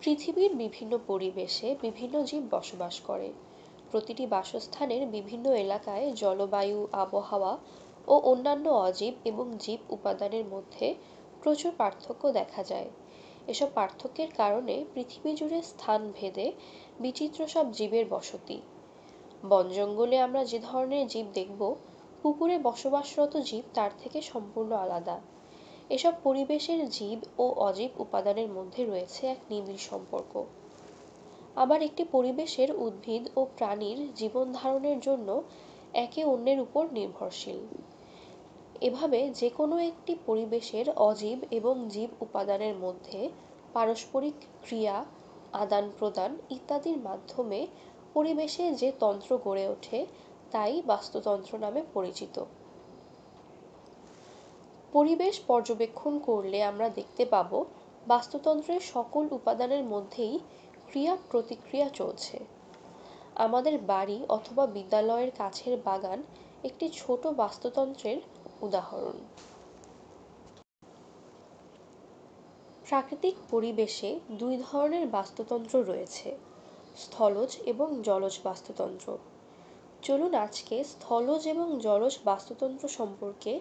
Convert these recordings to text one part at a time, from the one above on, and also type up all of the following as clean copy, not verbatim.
পৃথিবীর বিভিন্ন পরিবেশে বিভিন্ন জীব বসবাস করে। প্রতিটি বাসস্থানের বিভিন্ন এলাকায় জলবায়ু, আবহাওয়া ও অন্যান্য অজীব এবং জীব উপাদানের মধ্যে প্রচুর পার্থক্য দেখা যায়। এসব পার্থক্যের কারণে পৃথিবী জুড়ে স্থান ভেদে বিচিত্র সব জীবের বসতি। বন জঙ্গলে আমরা যে ধরনের জীব দেখব, পুকুরে বসবাসরত জীব তার থেকে সম্পূর্ণ আলাদা। এসব পরিবেশের জীব ও অজীব উপাদানের মধ্যে রয়েছে এক নিবিড় সম্পর্ক। আবার একটি পরিবেশের উদ্ভিদ ও প্রাণীর জীবন ধারণের জন্য একে অন্যের উপর নির্ভরশীল। এভাবে যে কোনো একটি পরিবেশের অজীব এবং জীব উপাদানের মধ্যে পারস্পরিক ক্রিয়া, আদান প্রদান ইত্যাদির মাধ্যমে পরিবেশে যে তন্ত্র গড়ে ওঠে তাই বাস্তুতন্ত্র নামে পরিচিত। পরিবেশ পর্যবেক্ষণ করলে আমরা দেখতে পাব বাস্তুতন্ত্রের সকল উপাদানের মধ্যেই ক্রিয়া প্রতিক্রিয়া চলছে। আমাদের বাড়ি অথবা বিদ্যালয়ের কাছের বাগান একটি ছোট বাস্তুতন্ত্রের উদাহরণ। প্রাকৃতিক পরিবেশে দুই ধরনের বাস্তুতন্ত্র রয়েছে, স্থলজ এবং জলজ বাস্তুতন্ত্র। চলুন আজকে স্থলজ এবং জলজ বাস্তুতন্ত্র সম্পর্কে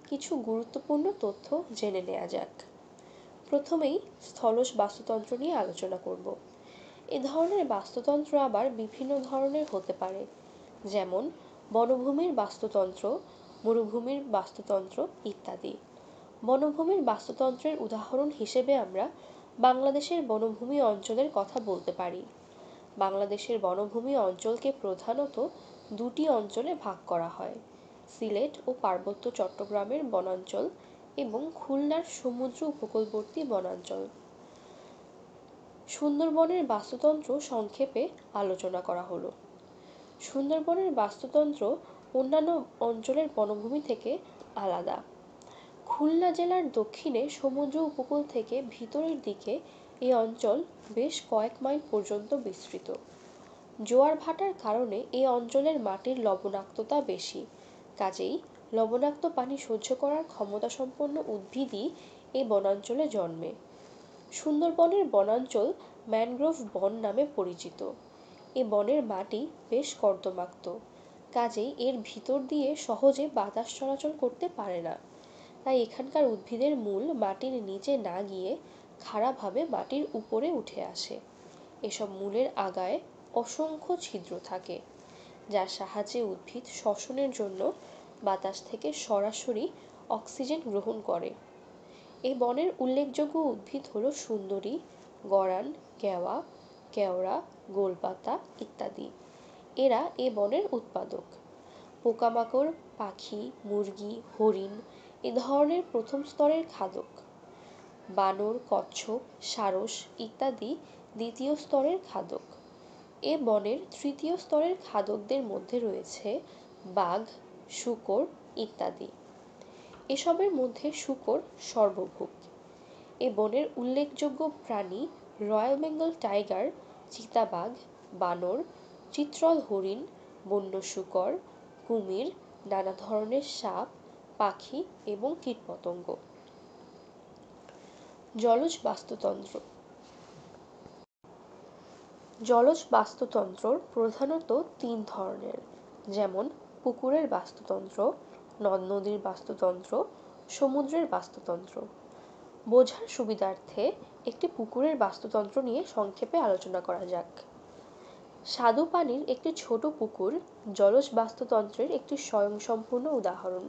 কিছু গুরুত্বপূর্ণ তথ্য জেনে নেওয়া যাক। প্রথমেই স্থলজ বাস্তুতন্ত্র নিয়ে আলোচনা করব। এ ধরনের বাস্তুতন্ত্র আবার বিভিন্ন ধরনের হতে পারে, যেমন বনভূমির বাস্তুতন্ত্র, মরুভূমির বাস্তুতন্ত্র ইত্যাদি। বনভূমির বাস্তুতন্ত্রের উদাহরণ হিসেবে আমরা বাংলাদেশের বনভূমি অঞ্চলের কথা বলতে পারি। বাংলাদেশের বনভূমি অঞ্চলকে প্রধানত দুটি অঞ্চলে ভাগ করা হয়, সিলেট ও পার্বত্য চট্টগ্রামের বনাঞ্চল এবং খুলনার সমুদ্র উপকূলবর্তী বনাঞ্চল। সুন্দরবনের বাস্তুতন্ত্র সংক্ষেপে আলোচনা করা হলো। সুন্দরবনের বাস্তুতন্ত্র অন্যান্য অঞ্চলের বনভূমি থেকে আলাদা। খুলনা জেলার দক্ষিণে সমুদ্র উপকূল থেকে ভিতরের দিকে এই অঞ্চল বেশ কয়েক মাইল পর্যন্ত বিস্তৃত। জোয়ার ভাটার কারণে এই অঞ্চলের মাটির লবণাক্ততা বেশি, কাজেই লবণাক্ত পানি সহ্য করার ক্ষমতাসম্পন্ন উদ্ভিদই এই বনাঞ্চলে জন্মে। সুন্দরবনের বনাঞ্চল ম্যানগ্রোভ বন নামে পরিচিত। এ বনের মাটি বেশ কর্দমাক্ত, কাজেই এর ভিতর দিয়ে সহজে বাতাস চলাচল করতে পারে না। তাই এখানকার উদ্ভিদের মূল মাটির নিচে না গিয়ে খাড়াভাবে মাটির উপরে উঠে আসে। এসব মূলের আগায় অসংখ্য ছিদ্র থাকে, যার সাহায্যে উদ্ভিদ শ্বসনের জন্য বাতাস থেকে সরাসরি অক্সিজেন গ্রহণ করে। এই বনের উল্লেখযোগ্য উদ্ভিদ হল সুন্দরী, গরান, কেওয়া, কেওড়া, গোলপাতা ইত্যাদি। এরা এ বনের উৎপাদক। পোকামাকড়, পাখি, মুরগি, হরিণ এ ধরনের প্রথম স্তরের খাদক। বানর, কচ্ছপ, সারস ইত্যাদি দ্বিতীয় স্তরের খাদক। এ বনের তৃতীয় স্তরের খাদকদের মধ্যে রয়েছে বাঘ, শূকর ইত্যাদি। এসবের মধ্যে শূকর সর্বভুক। এ বনের উল্লেখযোগ্য প্রাণী রয়্যাল বেঙ্গল টাইগার, চিতাবাঘ, বানর, চিত্রল হরিণ, বন্য শূকর, কুমির, নানা ধরনের সাপ, পাখি এবং কীটপতঙ্গ। জলজ বাস্তুতন্ত্র। জলজ বাস্তুতন্ত্র প্রধানত তিন ধরনের, যেমন পুকুরের বাস্তুতন্ত্র, নদ নদীর বাস্তুতন্ত্র, সমুদ্রের বাস্তুতন্ত্র। বোঝার সুবিধার্থে একটি পুকুরের বাস্তুতন্ত্র নিয়ে সংক্ষেপে আলোচনা করা যাক। স্বাদু পানির একটি ছোট পুকুর জলজ বাস্তুতন্ত্রের একটি স্বয়ংসম্পূর্ণ উদাহরণ।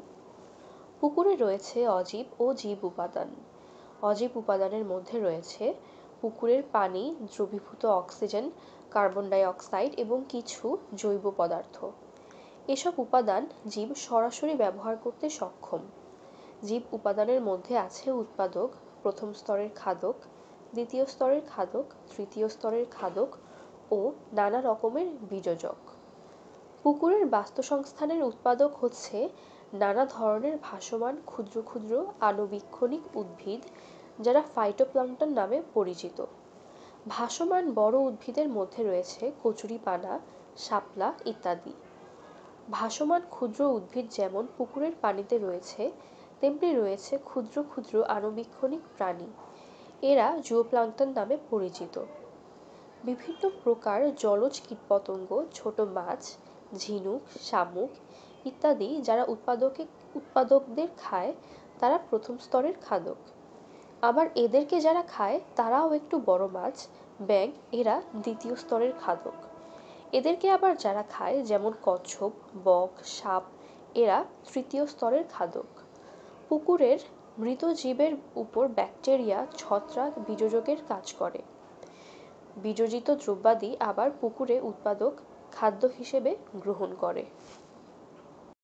পুকুরে রয়েছে অজীব ও জীব উপাদান। অজীব উপাদানের মধ্যে রয়েছে পুকুরের পানি, দ্রবীভূত অক্সিজেন, কার্বন ডাই অক্সাইড এবং কিছু জৈব পদার্থ। এসব উপাদান জীব সরাসরি ব্যবহার করতে সক্ষম। জীব উপাদানের মধ্যে আছে উৎপাদক, প্রথম স্তরের খাদক, দ্বিতীয় স্তরের খাদক, তৃতীয় স্তরের খাদক ও নানা রকমের বীজজক। পুকুরের বাস্তুসংস্থানের উৎপাদক হচ্ছে নানা ধরনের ভাসমান ক্ষুদ্র ক্ষুদ্র আণুবীক্ষণিক উদ্ভিদ, যারা ফাইটোপ্ল্যাঙ্কটন নামে পরিচিত। ভাসমান বড় উদ্ভিদের মধ্যে রয়েছে কচুরিপানা, শাপলা ইত্যাদি। ভাসমান ক্ষুদ্র উদ্ভিদ যেমন পুকুরের পানিতে রয়েছে, তেমনি রয়েছে ক্ষুদ্র ক্ষুদ্র আণুবীক্ষণিক প্রাণী। এরা জুওপ্ল্যাঙ্কটন নামে পরিচিত। বিভিন্ন প্রকার জলজ কীটপতঙ্গ, ছোট মাছ, ঝিনুক, শামুক ইত্যাদি যারা উৎপাদকদের খায় তারা প্রথম স্তরের খাদক। আবার এদেরকে যারা খায় তারাও একটু বড় মাছ, ব্যাঙ এরা দ্বিতীয় স্তরের খাদক। এদেরকে আবার যারা খায় যেমন কচ্ছপ, বক, সাপ এরা তৃতীয় স্তরের খাদক। পুকুরের মৃত জীবের উপর ব্যাকটেরিয়া, ছত্রাক বীজযোগের কাজ করে। বীজজিত দ্রব্যাদি আবার পুকুরে উৎপাদক খাদ্য হিসেবে গ্রহণ করে।